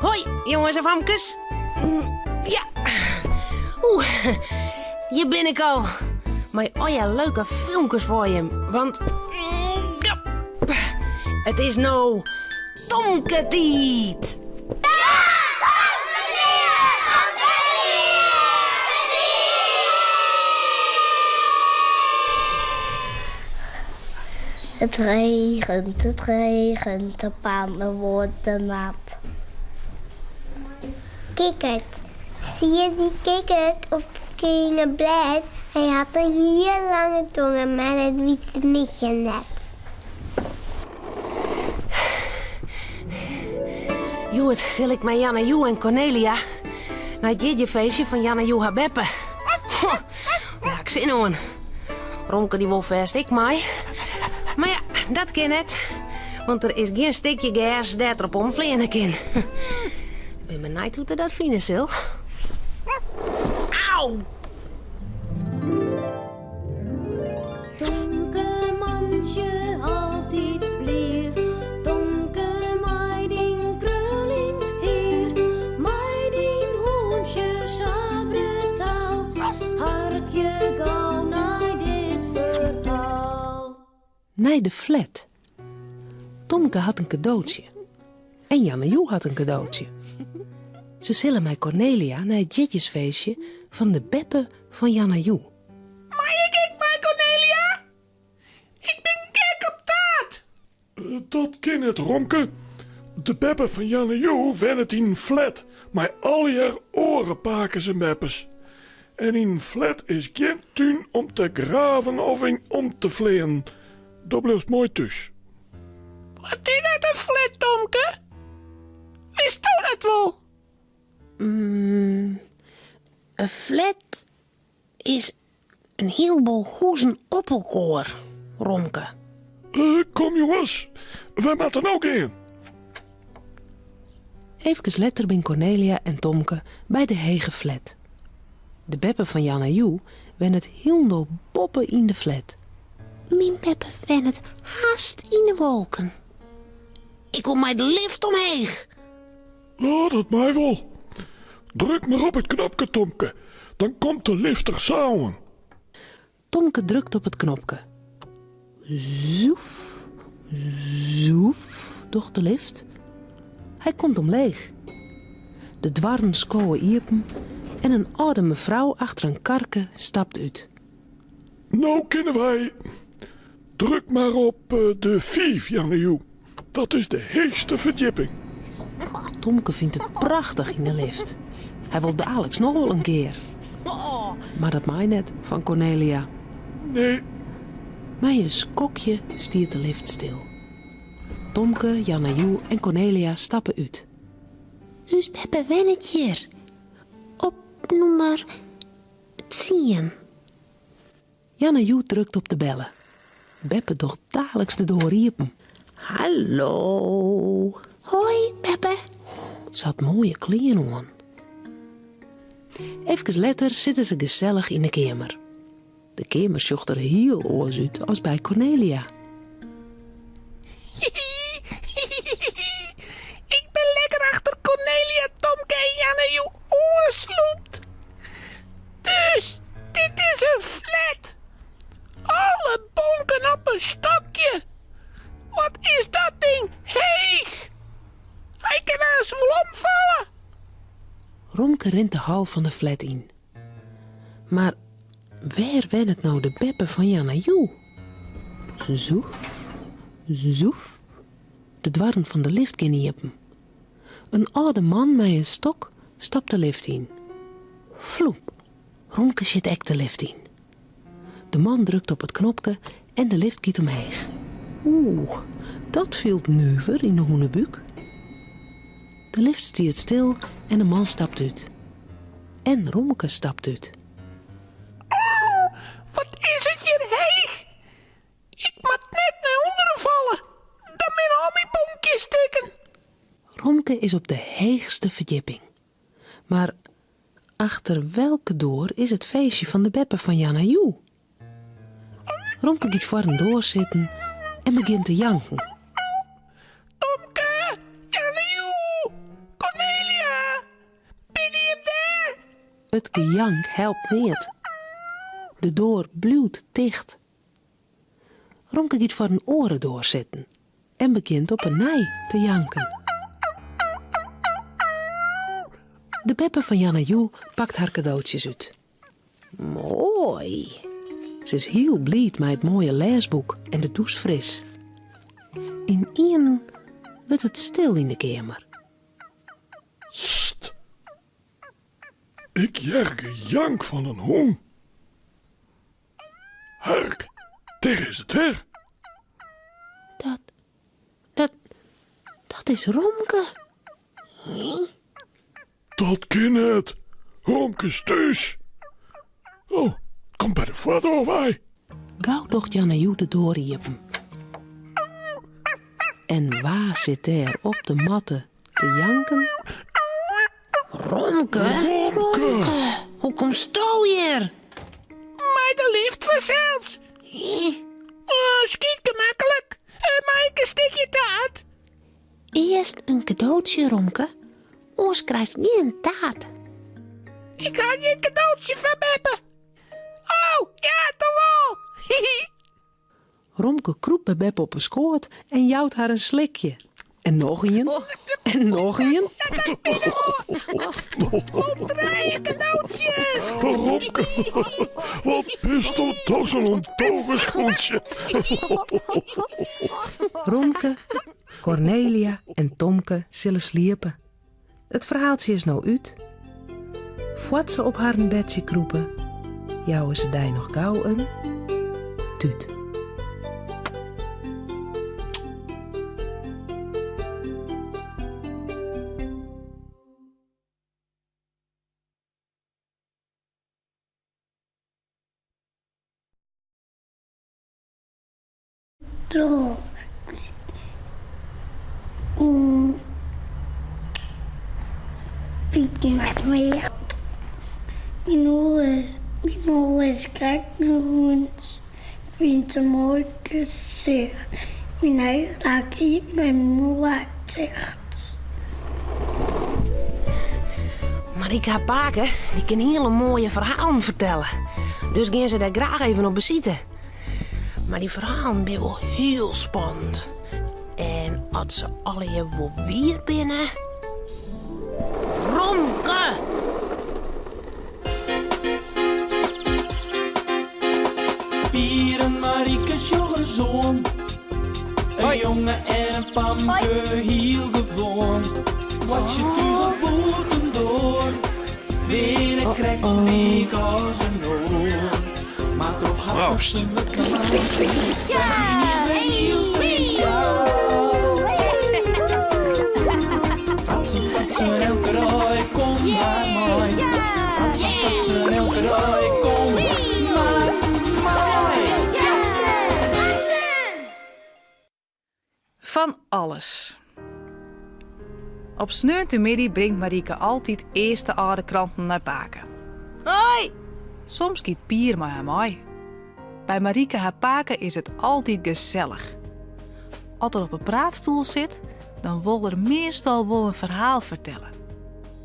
Hoi, jongens en famkes. Ja. Hier ben ik al. Maar oh ja, leuke filmpjes voor je. Want ja, het is nou Tomketiet. Het regent, de pannen worden nat. Kikkert, zie je die kikkert op het kringenblad? Hij had een heel lange tong, maar het witte niet je net. Joet, zal ik met Janne Joe en Cornelia naar het jeetje-feestje van Janne Joe haar beppe. Ja, ik zin aan. Romke die wil vast ik mij. Maar ja, dat kan net. Want er is geen stikje gas dat erop omvliegen kan. Ik ben benieuwd hoe dat vinden, Sil. Auw! Tonke mandje altijd bleer, tonke meiding krullend heer, meiding hoentje sabre taal, harkje gauw naar dit verhaal. Nee, de flat. Tomke had een cadeautje. En Janne Joe had een cadeautje. Ze zullen mij Cornelia naar het jitjesfeestje van de beppe van Janne Joe. Maar ik bij Cornelia? Ik ben gek op taart. Dat ken het, Romke. De beppe van Janne Joe wennet in flat, maar al je oren paken zijn beppes. En in flat is geen tuin om te graven of om te vleen. Dat blijft mooi thuis. Wat is dat een flat, Tomke? Wist u dat wel? Een flat is een heleboel hoezen op elkaar, Romke. Kom jongens, wij moeten ook in. Even later ben Cornelia en Tomke bij de hege flat. De beppe van Janne Joe wen het helemaal boppen in de flat. Mijn beppe wen het haast in de wolken. Ik kom met de lift omheen. Ja, dat mij wel. Druk maar op het knopje, Tomke. Dan komt de lift er samen. Tomke drukt op het knopje. Zoef, zoef, docht de lift. Hij komt omleeg. De dwarren skoen iepen en een oude mevrouw achter een karke stapt uit. Nou kennen wij. Druk maar op de 5, Janne Joe. Dat is de heegste verdieping. Tomke vindt het prachtig in de lift. Hij wil dadelijk nog wel een keer. Maar dat maakt net van Cornelia. Nee, Met een skokje stiert de lift stil. Tomke, Janne Joe en Cornelia stappen uit. Dus Beppe wen het hier. Op nummer 10. Janne Joe drukt op de bellen. Beppe docht dadelijks de door riepen. Hallo. Hoi, Beppe. Ze had mooie kleren aan. Even later zitten ze gezellig in de kamer. De kamer zocht er heel oors uit als bij Cornelia. Ik ben lekker achter Cornelia, Tomke en Janne Joe oorsloopt. Dus, dit is een flat. Alle bonken op een stokje. Wat is dat ding heeg? Hij kan haast wel omvallen. Romke rent de hal van de flat in. Maar waar wen het nou de beppe van Janne Joe? Zoef, zoef. De dwarren van de lift kniepen. Een oude man met een stok stapt de lift in. Vloep. Romke zit ek de lift in. De man drukt op het knopje en de lift giet omheen. Oeh, dat viel nuver in de hoenenbuik. De lift stiert stil en de man stapt uit. En Romke stapt uit. Oh, wat is het hier heeg? Ik moet net naar onderen vallen. Dan mijn al mijn bonkjes stikken. Romke is op de heegste verdieping. Maar achter welke door is het feestje van de beppe van Janne Joe? Romke gaat voor hem doorzitten en begint te janken. Tomke, Janne Joe, Cornelia. Het gejank helpt niet. De deur blijft dicht. Romke gaat voor een oren doorzitten en begint op een nij te janken. De Beppe van Janne Joe pakt haar cadeautjes uit. Mooi. Ze is heel blij met het mooie leesboek en de douchefris. In één wordt het stil in de kamer. Sst. Ik jerge jank van een hoen. Hark, daar is het weer. Dat is Romke. Dat kan het. Romke thuis. Oh, kom bij de vader wij. Gauw docht Janne Joe de doorriepen. En waar zit daar op de matten te janken? Romke, hoe komt jou hier? Maar de liefde vanzelfs. Schiet gemakkelijk. Mag ik een stukje taart? Eerst een cadeautje, Romke. Oors krijgt geen taart. Ik had je een cadeautje van Beppe. Oh, ja, toch wel. Romke kroept bij Beppe op een schoot en jouwt haar een slikje. En nog een. En nog een. Opdraaien cadeautjes. Romke, wat is dat toch zo'n ontoverschoentje? Romke, Cornelia en Tomke zullen sliepen. Het verhaaltje is nou uit. Voordat ze op haar bedje kroepen, jouwen ze daar nog gauw een tuut. Droog. Pietje met mij. Mijn oor is kijk nog eens. Vindt een mooi gezicht. Mijn eigen raak hier bij mijn zegt. Marika Paken, die kan hele mooie verhalen vertellen. Dus gaan ze daar graag even op bezitten. Maar die verhalen zijn wel heel spannend. En als ze alle hier wel weer binnen... Romke! Pier en Marieke's jonge zoon. Een jongen en een pamke heel gewoon. Wat je thuis op boten door. Weer krijgt leek als een oor. Maar toch had ze me gemaakt. Ja, heel speciaal. Fratsen, elke rooi, kom maar mooi. Fratsen, elke rooi, kom maar mooi. Van alles. Op sneuntemiddag brengt Marieke altijd eerst de oude kranten naar Paken. Hoi! Soms giet Pier maar haar mooi. Bij Marieke haar Paken is het altijd gezellig. Als er op een praatstoel zit, dan wil er meestal wel een verhaal vertellen.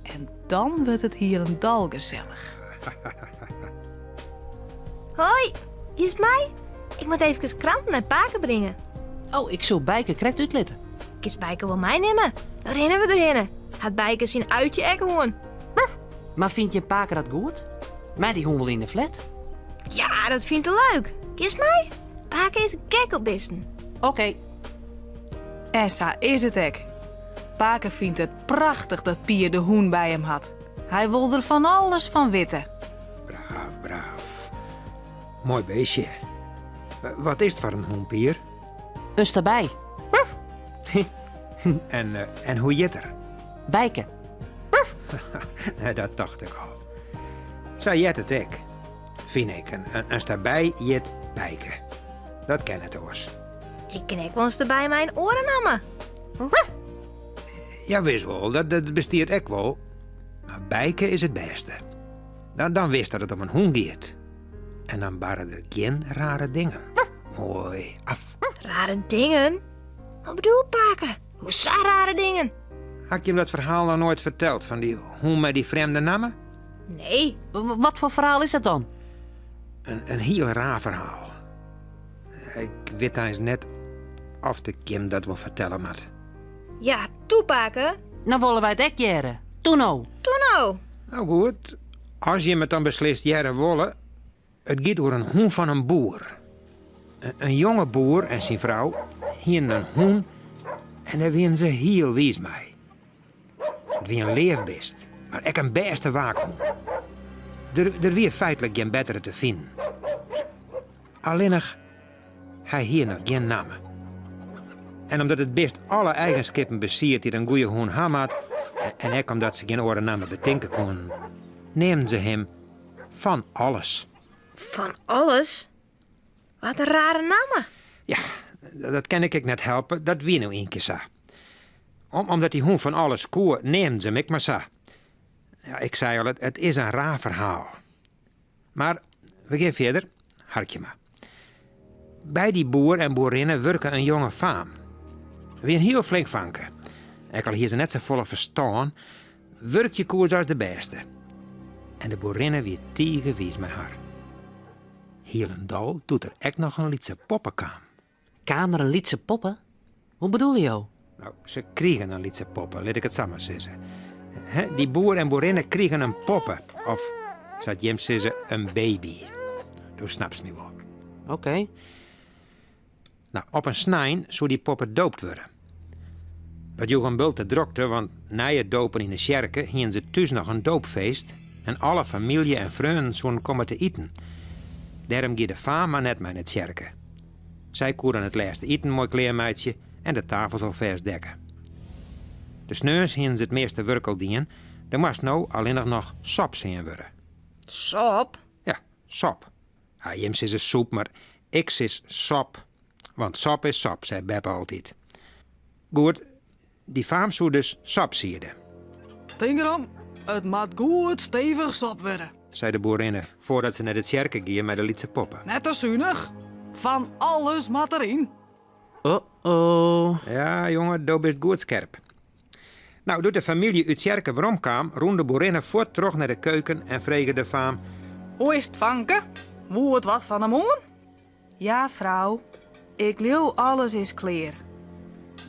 En dan wordt het hier een dal gezellig. Hoi, hier is mij. Ik moet even kranten naar Paken brengen. Oh, ik zou Bijke correct uitletten. Kies Bijke wel mij nemen? Daar rennen we erin. Had Bijke zijn uitje ek gewoon. Maar vind je Paken dat goed? Mij die hoen wel in de flat. Ja, dat vindt hij leuk. Kies mij. Paken is gek op besten. Oké. En zo is het ook. Paken vindt het prachtig dat Pier de hoen bij hem had. Hij wil er van alles van weten. Braaf. Mooi beestje. Wat is het voor een hoen, Pier? Us daarbij. En hoe jit er? Bijke. Dat dacht ik al. Zo jet het ik. Vind ik. Een daarbij jet bijke. Dat ken het oors. Ik ken ook wel eens erbij mijn oren namen. Ja, wist wel. Dat besteert ik wel. Maar bijke is het beste. Dan wist dat het om een hoen gaat. En dan waren er geen rare dingen. Mooi af. Rare dingen? Wat bedoel Paken? Hoezo rare dingen? Had je hem dat verhaal nou nooit verteld van die hoen met die vreemde namen? Nee. Wat voor verhaal is dat dan? Een heel raar verhaal. Ik weet eens net of de Kim dat wil vertellen, maar... Ja, toepaken. Nou willen wij het echt jaren. Toen nou. Nou. Nou goed, als je me dan beslist jaren willen... Het gaat door een hoen van een boer. Een jonge boer en zijn vrouw hien een hoen en daar waren ze heel wies mee. Het wie een leefbeest, maar ik een beste waakhoen. Er wie feitelijk geen betere te vinden. Alleen nog, hij hier nog geen namen. En omdat het beest alle eigenschappen besiert die een goede hoen had, en ook omdat ze geen oren namen bedenken kon, neemden ze hem van alles. Van alles? Wat een rare namen. Ja, dat kan ik net helpen, dat wie nou een keer zo. Omdat die hoen van alles koer, neemden ze hem maar zo. Ja, ik zei al, het is een raar verhaal. Maar we gaan verder, hartje maar. Bij die boer en boerinnen werken een jonge faam. Wie een heel flink vanken. Ik al hier ze net zo volle verstaan, werkt je koers als de beste. En de boerinnen weer tegenwies met haar. Hielendal doet er echt nog een lietse poppenkam. Kamer een liedse poppen? Hoe bedoel je? Nou, ze kregen een lietse poppen, laat ik het samen zeggen. Die boer en boerinnen kregen een poppen. Of, zat Jim zeggen, een baby. Dat snapt ze me wel. Oké. Nou, op een snijn zou die poppen doopt worden. Dat joeg een bult te drokte, want na het dopen in de kerken hingen ze thuis nog een doopfeest en alle familie en vrienden zouden komen te eten. Daarom ging de faam maar net mee naar het kerken. Zij koeren het laatste eten, mooi kleermeidje, en de tafel zal vers dekken. De sneus hingen ze het meeste werkeldien, er moest nou alleen nog sop zien worden. Sop? Ja, sop. Ja, Jim is een soep, maar ik is sop. Want sop is sop, zei Beppe altijd. Goed, die faam zou dus sop sieden. Denk erom, het moet goed stevig sop worden. Zei de boerinnen, voordat ze naar de kerken gingen met de lietse poppen. Net als zuinig. Van alles moet erin. Oh. Ja, jongen, dat is goed scherp. Nou, doet de familie uit kerken waarom kwam, roen de boerinnen voort terug naar de keuken en vregen de faam. Hoe is het, Vanke? Moet het wat van de moon? Ja, vrouw. Ik leeuw alles is kleer.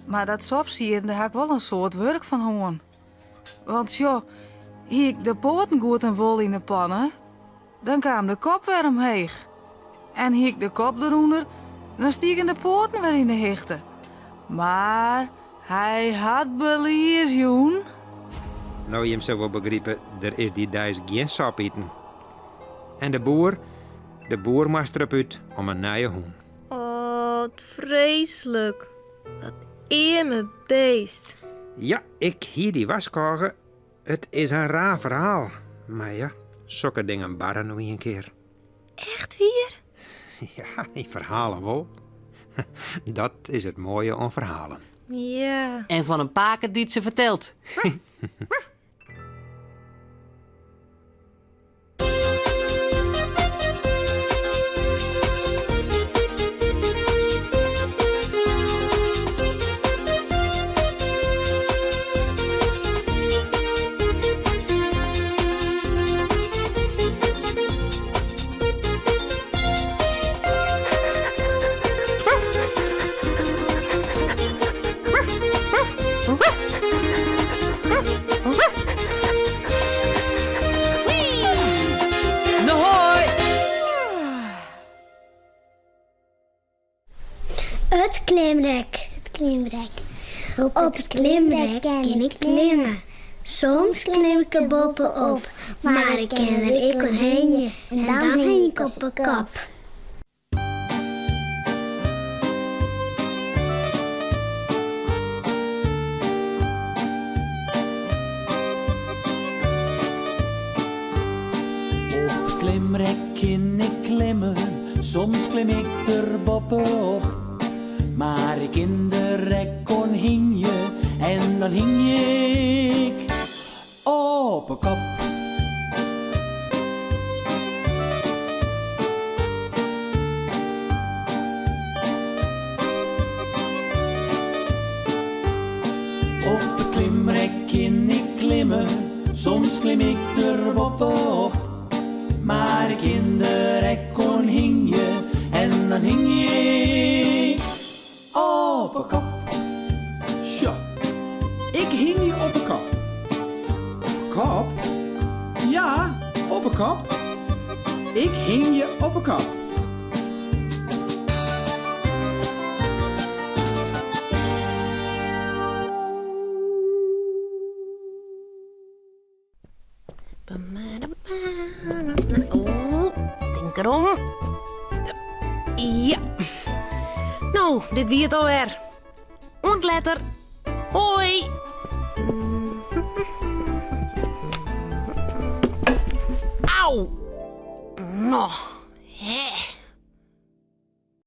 Maar dat sopsieren, daar heb ik wel een soort werk van hoorn. Want joh, hier ik de poten goed en vol in de pannen, dan kwam de kop weer omheeg. En hier ik de kop eronder, dan stiegen de poten weer in de hichte. Maar hij had beliers, joen. Nou, je hem zo wel begrepen, er is die dijs geen sop eten. En de boer moest erop uit om een nieuwe hoen. Oh, wat vreselijk. Dat arme beest. Ja, ik hier die waskogen. Het is een raar verhaal. Maar ja, zulke dingen barren nog een keer. Echt weer? Ja, die verhalen wel. Dat is het mooie aan verhalen. Ja. En van een paken die het ze vertelt. Het klimrek. Het klimrek. Op het klimrek kan ik klimmen. Soms klim ik er bovenop, maar ik ken er ik een heenje en dan heen ik op een kop. Op het klimrek kan ik klimmen, soms klim ik er bovenop. Maar ik in de rek kon hing je en dan hing ik op een kop. Op het klimrek kan ik klimmen, Soms klim ik er bovenop, maar ik in de rek kon hing je. En dan hing ik op een kop. Tja, ik hing je op een kop. Kop? Ja, op een kop. Ik hing je op een kop. Oh, denk erom. Ja. Nou, dit wie het alweer. Ontletter. Hoi. Auw. Nog.